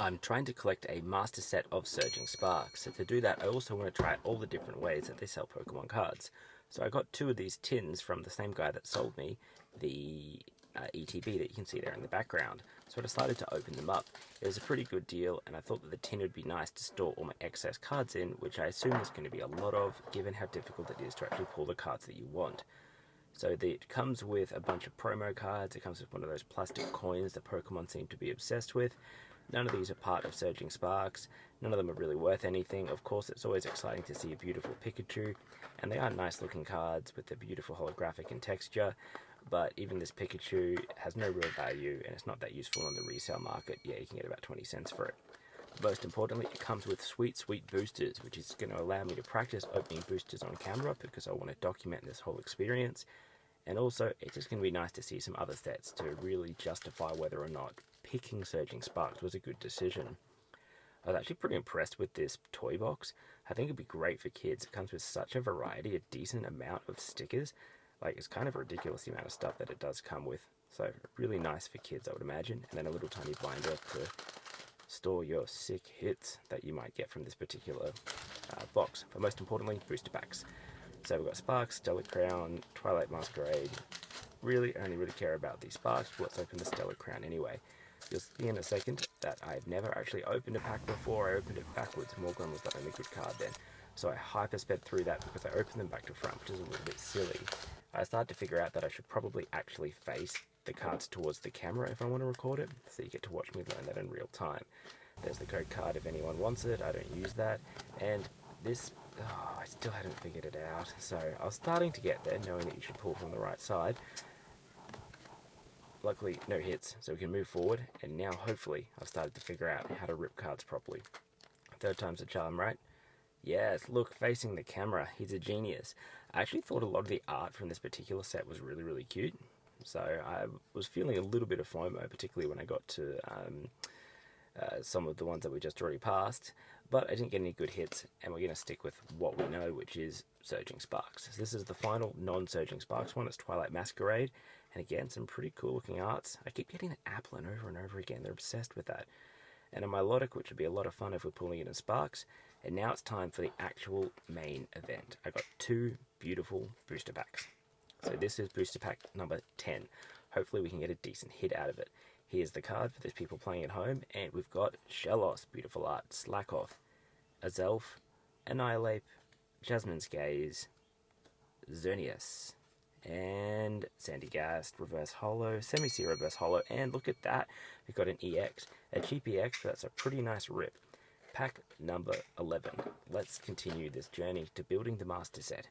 I'm trying to collect a master set of Surging Sparks. So to do that, I also want to try all the different ways that they sell Pokemon cards. So I got two of these tins from the same guy that sold me the ETB that you can see there in the background. So I decided to open them up. It was a pretty good deal, and I thought that the tin would be nice to store all my excess cards in, which I assume there's going to be a lot of, given how difficult it is to actually pull the cards that you want. So it comes with a bunch of promo cards. It comes with one of those plastic coins that Pokemon seem to be obsessed with. None of these are part of Surging Sparks. None of them are really worth anything. Of course, it's always exciting to see a beautiful Pikachu, and they are nice looking cards with the beautiful holographic and texture, but even this Pikachu has no real value, and it's not that useful on the resale market. Yeah, you can get about 20 cents for it. Most importantly, it comes with sweet boosters, which is going to allow me to practice opening boosters on camera because I want to document this whole experience. And also, it's just going to be nice to see some other sets to really justify whether or not picking Surging Sparks was a good decision. I was actually pretty impressed with this toy box. I think it'd be great for kids. It comes with such a variety, a decent amount of stickers. Like, it's kind of a ridiculous amount of stuff that it does come with. So, really nice for kids, I would imagine. And then a little tiny binder to store your sick hits that you might get from this particular box. But most importantly, booster packs. So we've got Sparks, Stellar Crown, Twilight Masquerade. Really only care about these Sparks. Let's open the Stellar Crown anyway. You'll see in a second that I've never actually opened a pack before. I opened it backwards. Morgan was the only good card then. So I hyper-sped through that because I opened them back to front, which is a little bit silly. I started to figure out that I should probably actually face the cards towards the camera if I want to record it, so you get to watch me learn that in real time. There's the code card if anyone wants it. I don't use that. And this, I still hadn't figured it out. So I was starting to get there, knowing that you should pull from the right side. Luckily, no hits, so we can move forward. And now, hopefully, I've started to figure out how to rip cards properly. Third time's a charm, right? Yes, look, facing the camera. He's a genius. I actually thought a lot of the art from this particular set was really cute. So I was feeling a little bit of FOMO, particularly when I got to some of the ones that we just already passed. But I didn't get any good hits, and we're going to stick with what we know, which is Surging Sparks. So this is the final non-Surging Sparks one. It's Twilight Masquerade. And again, some pretty cool looking arts. I keep getting the Applin over and over again. They're obsessed with that. And a Milotic, which would be a lot of fun if we're pulling it in Sparks. And now it's time for the actual main event. I got two beautiful booster packs. So this is booster pack number 10. Hopefully we can get a decent hit out of it. Here's the card for those people playing at home. And we've got Shellos, beautiful art, Slackoff, Azelf, Annihilate, Jasmine's Gaze, Xerneas, and Sandygast, Reverse Holo, Semi-C Reverse Holo, and look at that, we've got an EX, a cheap EX, but that's a pretty nice rip. Pack number 11. Let's continue this journey to building the master set.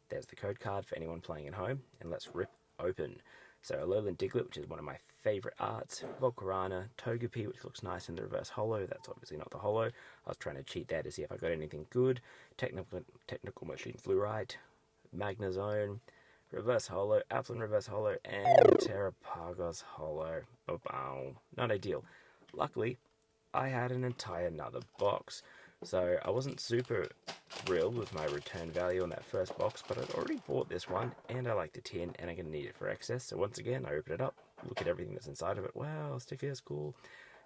There's the code card for anyone playing at home, and let's rip open. So Alolan Diglett, which is one of my favourite arts, Volcarona, Togepi, which looks nice in the reverse holo. That's obviously not the holo. I was trying to cheat there to see if I got anything good. Technical Machine Fluorite, Magnezone, reverse holo, Applin reverse holo, and Terrapagos holo. Oh, not ideal. Luckily, I had an entire another box, so I wasn't super thrilled with my return value on that first box, but I'd already bought this one, and I like the tin, and I'm going to need it for excess. So once again, I open it up, look at everything that's inside of it. Wow, stickers, cool.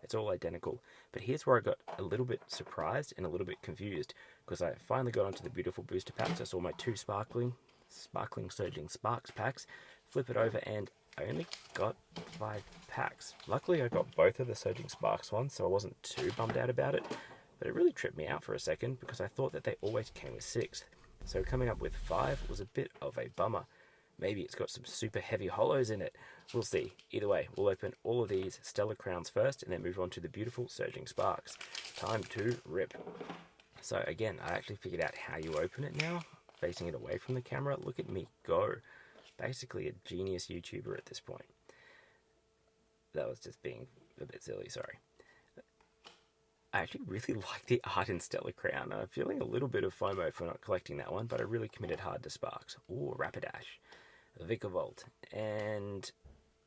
It's all identical. But here's where I got a little bit surprised and a little bit confused, because I finally got onto the beautiful booster packs. I saw my two sparkling Surging Sparks packs, flip it over, and I only got 5 packs. Luckily, I got both of the Surging Sparks ones, so I wasn't too bummed out about it. But it really tripped me out for a second because I thought that they always came with 6. So coming up with 5 was a bit of a bummer. Maybe it's got some super heavy holos in it. We'll see. Either way, we'll open all of these Stellar Crowns first and then move on to the beautiful Surging Sparks. Time to rip. So again, I actually figured out how you open it now. Facing it away from the camera. Look at me go. Basically a genius YouTuber at this point. That was just being a bit silly, sorry. I actually really like the art in Stellar Crown. I'm feeling a little bit of FOMO for not collecting that one, but I really committed hard to Sparks. Ooh, Rapidash, Vikavolt, and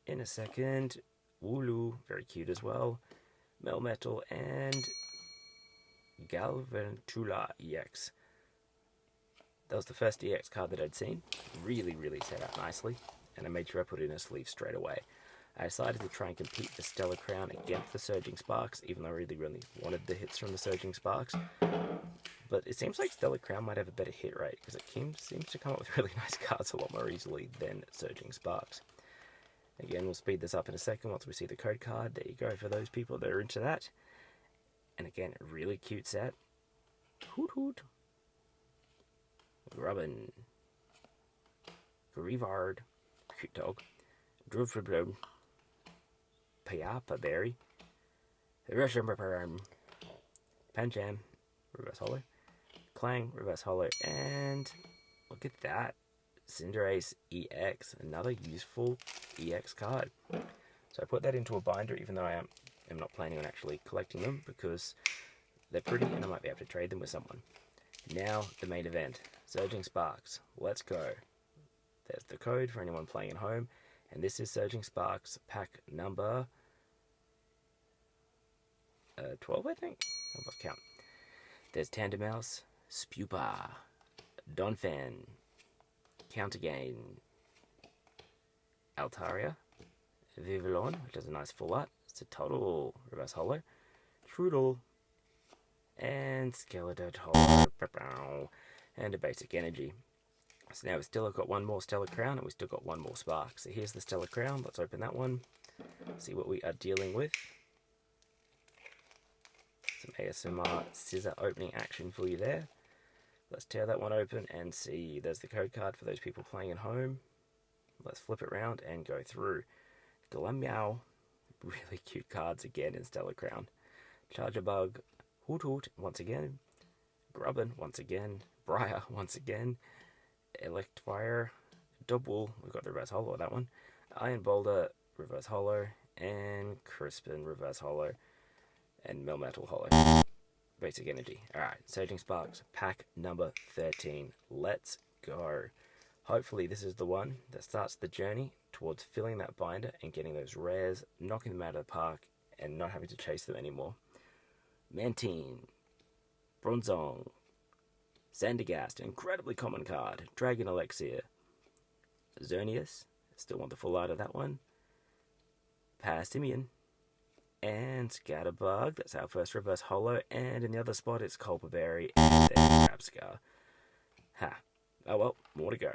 in a second, Wooloo, very cute as well, Melmetal, and Galvantula EX. That was the first EX card that I'd seen. Really set out nicely, and I made sure I put it in a sleeve straight away. I decided to try and compete the Stellar Crown against the Surging Sparks, even though I really wanted the hits from the Surging Sparks. But it seems like Stellar Crown might have a better hit rate, because it seems to come up with really nice cards a lot more easily than Surging Sparks. Again, we'll speed this up in a second once we see the code card. There you go for those people that are into that. And again, a really cute set. Hoot hoot. Grubbin. Grievard. Cute dog. Druvfribloom. Payapa Berry. Russian Pancham. Reverse Holo. Clang. Reverse Holo. And look at that. Cinderace EX. Another useful EX card. So I put that into a binder, even though I am not planning on actually collecting them, because they're pretty and I might be able to trade them with someone. Now, the main event. Surging Sparks. Let's go. There's the code for anyone playing at home. And this is Surging Sparks pack number 12, I think? I've lost count. There's Tandemaus, Spupa, Donphan, Countergain, Altaria, Vivillon, which is a nice full art. It's a total reverse holo. Trudel, and Skeleton Holo, and a basic energy. So now we've still got one more Stellar Crown, and we've still got one more Spark. So here's the Stellar Crown. Let's open that one. See what we are dealing with. Some ASMR scissor opening action for you there. Let's tear that one open and see. There's the code card for those people playing at home. Let's flip it around and go through. Glameow. Really cute cards again in Stellar Crown. Charger Bug. Hoot Hoot once again. Grubbin once again. Briar once again. Electrifying. Double. We've got the reverse holo that one. Iron Boulder. Reverse holo. And Crispin. Reverse holo. And Melmetal holo. Basic energy. Alright, Surging Sparks, pack number 13. Let's go. Hopefully this is the one that starts the journey towards filling that binder and getting those rares, knocking them out of the park, and not having to chase them anymore. Mantine, Bronzong, Sandygast, incredibly common card. Dragon Elixir, Xerneas, still want the full art of that one. Passimian, and Scatterbug, that's our first reverse holo, and in the other spot it's Culpa Berry, and then Crabscar. Ha. Oh well, more to go.